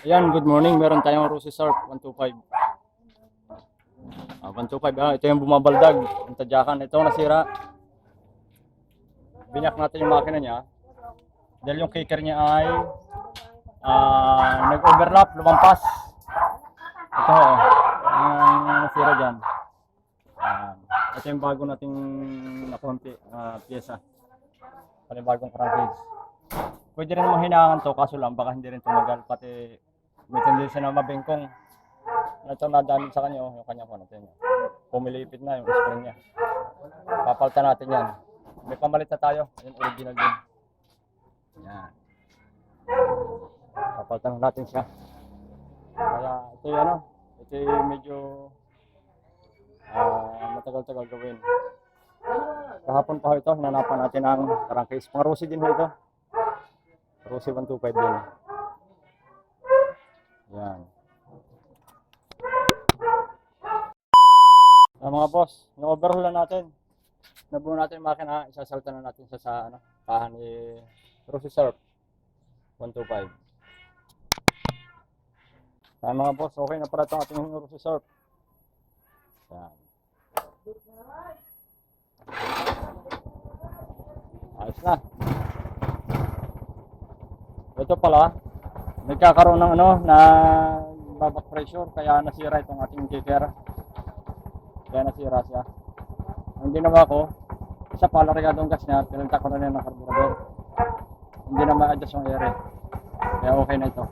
Ayan, good morning. Meron tayong Rosy Surf 125. 125. Ito yung bumabaldag. Yung tadyakan. Ito nasira. Binyak natin yung makina niya. Dahil yung kicker niya ay nag-overlap, lumampas. Ito, nasira dyan. Ito yung bago nating nakonti pyesa. Panibagong crankcase. Pwede rin naman hinahangan to, kaso lang baka hindi rin tumagal. Pati may tendency na mabengkong. Ito nadamig sa kanya, yung kanya ko natin. Pumilipit na yung spring niya. Papalitan natin yan. May pamalit na tayo. Yung original din. Yan. Papalitan natin siya. Kaya ito yung ito yung medyo matagal-tagal gawin. Kahapon pa ito, hinanapan natin ang crankcase. Pang Rosy din ito. Rosy 125 din. Yan. Mga boss, na-overhaul na natin. Nabuo natin yung makina, isasalta na natin sa pahan ni Rosy Surf 125. Mga boss, okay na para itong ating Rosy Surf. Yan. Ayos na. Ito pala, nagkakaroon ng na babak pressure kaya nasira itong ating kicker. Kaya nasira siya. Ang ginawa ko, isa pala regadong gas niya, pinunta ko na niya ng carburetor. Hindi na ma-adjust yung air. Kaya okay na ito.